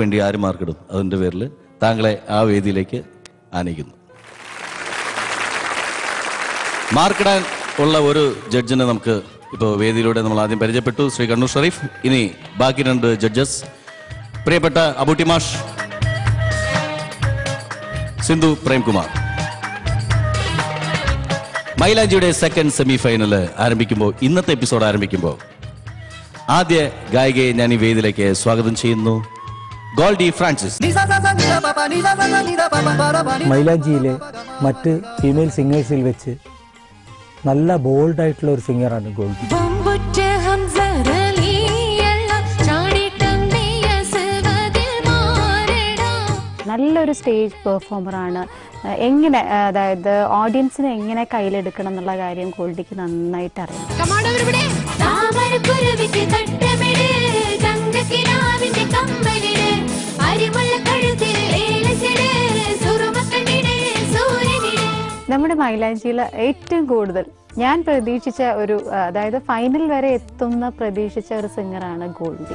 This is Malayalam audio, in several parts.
വേണ്ടി ആര് മാർക്കിടും? അതിൻ്റെ പേരിൽ താങ്കളെ ആ വേദിയിലേക്ക് ആനയിക്കുന്നു. മാർക്കിടാൻ ഉള്ള ഒരു ജഡ്ജിനെ നമുക്ക് ഇപ്പോൾ വേദിയിലൂടെ നമ്മൾ ആദ്യം പരിചയപ്പെട്ടു, ശ്രീ കണ്ണൂർ ഷറീഫ്. ഇനി ബാക്കി 2 ജഡ്ജസ്, പ്രിയപ്പെട്ട അബൂട്ടി മാഷ്, സിന്ധു പ്രേംകുമാർ. മൈലാഞ്ചിയുടെ സെക്കൻഡ് സെമി ഫൈനൽ ആരംഭിക്കുമ്പോൾ, ഇന്നത്തെ എപ്പിസോഡ് ആരംഭിക്കുമ്പോൾ ആദ്യ ഗായികയെ ഞാൻ ഈ വേദിയിലേക്ക് സ്വാഗതം ചെയ്യുന്നു, ഗോൾഡി ഫ്രാൻസിസ്. മൈലാഞ്ചിയിലെ മറ്റ് ഫീമെയിൽ സിംഗേഴ്സിൽ വെച്ച് നല്ല ബോൾഡായിട്ടുള്ള ഒരു സിംഗറാണ് ഗോൾഡി. നല്ലൊരു സ്റ്റേജ് പെർഫോമറാണ്. എങ്ങനെ, അതായത് ഓഡിയൻസിനെ എങ്ങനെ കയ്യിലെടുക്കണം എന്നുള്ള കാര്യം ഗോൾഡിക്ക് നന്നായിട്ട് അറിയാം. നമ്മുടെ മൈലാഞ്ചിയിൽ ഏറ്റവും കൂടുതൽ ഞാൻ പ്രതീക്ഷിച്ച ഒരു, അതായത് ഫൈനൽ വരെ എത്തുന്ന പ്രതീക്ഷിച്ച ഒരു സിംഗറാണ് ഗോൾഡി.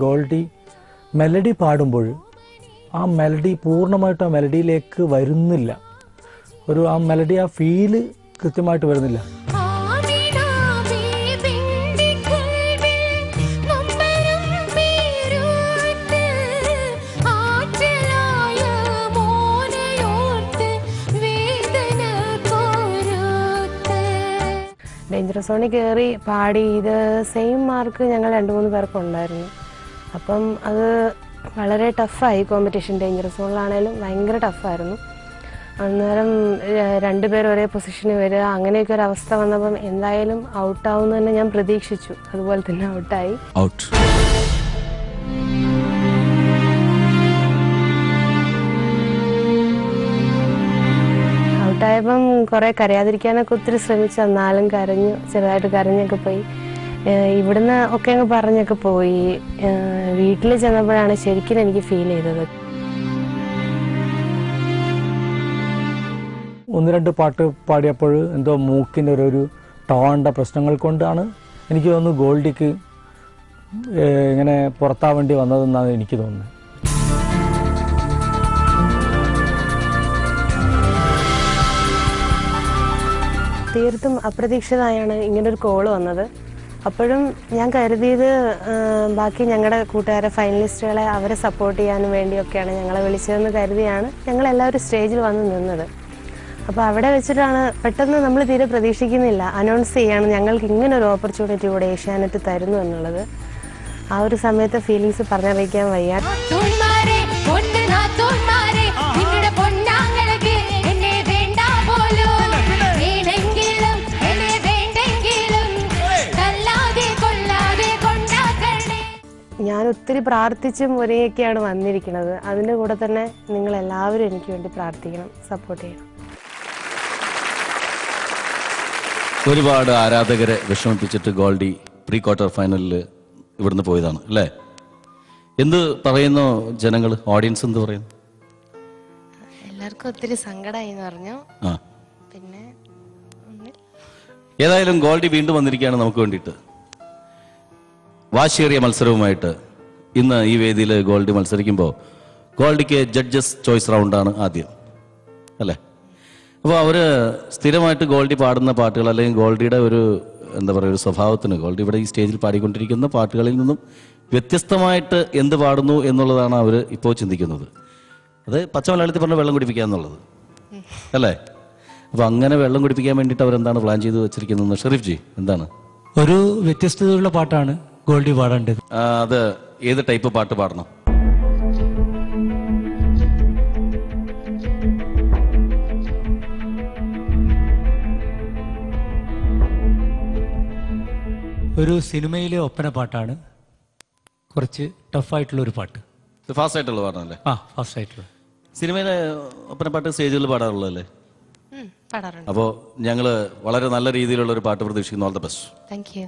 ഗോൾഡി മെലഡി പാടുമ്പോൾ ആ മെലഡി പൂർണ്ണമായിട്ട് ആ മെലഡിയിലേക്ക് വരുന്നില്ല. ആ മെലഡി ആ ഫീല് കൃത്യമായിട്ട് വരുന്നില്ല. ഡേഞ്ചർ സോണിൽ കയറി പാടി ഇത് സെയിം മാർക്ക് ഞങ്ങൾ 2-3 പേർക്ക് ഉണ്ടായിരുന്നു. അപ്പം അത് വളരെ ടഫായി കോമ്പറ്റീഷൻ. ഡേഞ്ചർ സോണിലാണേലും ഭയങ്കര ടഫായിരുന്നു. അന്നേരം 2 പേർ ഒരേ പൊസിഷനിൽ വരിക, അങ്ങനെയൊക്കെ ഒരു അവസ്ഥ വന്നപ്പം എന്തായാലും ഔട്ടാവുമെന്ന് തന്നെ ഞാൻ പ്രതീക്ഷിച്ചു. അതുപോലെ തന്നെ ഔട്ടായി. ഔട്ടായപ്പം കുറെ കരയാതിരിക്കാനൊക്കെ ഒത്തിരി ശ്രമിച്ചു. എന്നാലും കരഞ്ഞു, ചെറുതായിട്ട് കരഞ്ഞൊക്കെ പോയി. ഇവിടുന്ന് ഒക്കെ അങ്ങ് പറഞ്ഞൊക്കെ പോയി. വീട്ടിൽ ചെന്നപ്പോഴാണ് ശരിക്കും എനിക്ക് ഫീൽ ചെയ്തത്. 1-2 പാട്ട് പാടിയപ്പോൾ എന്തോ മൂക്കിൻ്റെ ഒരു ടോണിൻ്റെ പ്രശ്നങ്ങൾ കൊണ്ടാണ് എനിക്ക് തോന്നുന്നു ഗോൾഡിക്ക് ഇങ്ങനെ പുറത്താവേണ്ടി വന്നതെന്നാണ് എനിക്ക് തോന്നുന്നത്. തീർത്തും അപ്രതീക്ഷിതമായാണ് ഇങ്ങനൊരു കോള് വന്നത്. അപ്പോഴും ഞാൻ കരുതിയത് ബാക്കി ഞങ്ങളുടെ കൂട്ടുകാരെ ഫൈനലിസ്റ്റുകളെ അവരെ സപ്പോർട്ട് ചെയ്യാനും വേണ്ടിയൊക്കെയാണ് ഞങ്ങളെ വിളിച്ചതെന്ന് കരുതിയാണ് ഞങ്ങളെല്ലാവരും സ്റ്റേജിൽ വന്ന് നിന്നത്. അപ്പോൾ അവിടെ വെച്ചിട്ടാണ് പെട്ടെന്ന് നമ്മൾ തീരെ പ്രതീക്ഷിക്കുന്നില്ല, അനൗൺസ് ചെയ്യാണ് ഞങ്ങൾക്ക് ഇങ്ങനൊരു ഓപ്പർച്യൂണിറ്റി കൂടെ ഏഷ്യാനെറ്റ് തരുന്നു എന്നുള്ളത്. ആ ഒരു സമയത്തെ ഫീലിങ്സ് പറഞ്ഞറിയിക്കാൻ വയ്യ. ഞാൻ ഒത്തിരി പ്രാർത്ഥിച്ചും ഒരേയൊക്കെയാണ് വന്നിരിക്കുന്നത്. അതിൻ്റെ കൂടെ തന്നെ നിങ്ങളെല്ലാവരും എനിക്ക് വേണ്ടി പ്രാർത്ഥിക്കണം, സപ്പോർട്ട് ചെയ്യണം. ഒരുപാട് ആരാധകരെ വിഷമിപ്പിച്ചിട്ട് ഗോൾഡി പ്രീ ക്വാർട്ടർ ഫൈനലിൽ ഇവിടുന്ന് പോയതാണ് അല്ലേ? എന്ത് പറയുന്നു ജനങ്ങൾ, ഓഡിയൻസ് എന്ത് പറയുന്നു? എല്ലാവർക്കും ഒത്തിരി സങ്കടമായി എന്ന് പറഞ്ഞു. പിന്നെ ഏതായാലും ഗോൾഡി വീണ്ടും വന്നിരിക്കുകയാണ് നമുക്ക് വേണ്ടിയിട്ട്. വാശിയേറിയ മത്സരവുമായിട്ട് ഇന്ന് ഈ വേദിയിൽ ഗോൾഡി മത്സരിക്കുമ്പോൾ ഗോൾഡിക്ക് ജഡ്ജസ് ചോയ്സ് റൗണ്ടാണ് ആദ്യം അല്ലേ? അപ്പോൾ അവർ സ്ഥിരമായിട്ട് ഗോൾഡി പാടുന്ന പാട്ടുകൾ, അല്ലെങ്കിൽ ഗോൾഡിയുടെ ഒരു എന്താ പറയുക, ഒരു സ്വഭാവത്തിന്, ഗോൾഡി ഇവിടെ ഈ സ്റ്റേജിൽ പാടിക്കൊണ്ടിരിക്കുന്ന പാട്ടുകളിൽ നിന്നും വ്യത്യസ്തമായിട്ട് എന്ത് പാടുന്നു എന്നുള്ളതാണ് അവർ ഇപ്പോൾ ചിന്തിക്കുന്നത്. അത് പച്ച മലയാളത്തിൽ പറഞ്ഞ വെള്ളം കുടിപ്പിക്കുക എന്നുള്ളത് അല്ലേ? അപ്പോൾ അങ്ങനെ വെള്ളം കുടിപ്പിക്കാൻ വേണ്ടിയിട്ട് അവരെന്താണ് പ്ലാൻ ചെയ്ത് വെച്ചിരിക്കുന്നത്? ഷെരീഫ് ജി, എന്താണ്? ഒരു വ്യത്യസ്തതയുള്ള പാട്ടാണ് ഗോൾഡി പാടേണ്ടത്. അത് ഏത് ടൈപ്പ് പാട്ട് പാടണം? ഒരു സിനിമയിലെ ഒപ്പന പാട്ടാണ്, കുറച്ച് ടഫായിട്ടുള്ള ഒരു പാട്ട്. ഫാസ്റ്റ് ആയിട്ടുള്ള പാടാണല്ലേ? ഫാസ്റ്റ് ആയിട്ടുള്ള സിനിമയിലെ ഒപ്പന പാട്ട് സ്റ്റേജിൽ പാടാറുള്ളതല്ലേ? പാടാറുണ്ട്. അപ്പോൾ ഞങ്ങൾ വളരെ നല്ല രീതിയിലുള്ള ഒരു പാട്ട് പ്രതീക്ഷിക്കുന്നു. All the best. Thank you.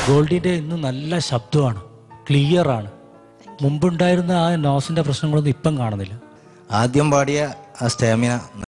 ഗോൾഡിൻ്റെ ഇന്ന് നല്ല ശബ്ദമാണ്, ക്ലിയറാണ്. മുമ്പുണ്ടായിരുന്ന ആ നോസിൻ്റെ പ്രശ്നങ്ങളൊന്നും ഇപ്പം കാണുന്നില്ല. ആദ്യം പാടിയ ആ സ്റ്റാമിന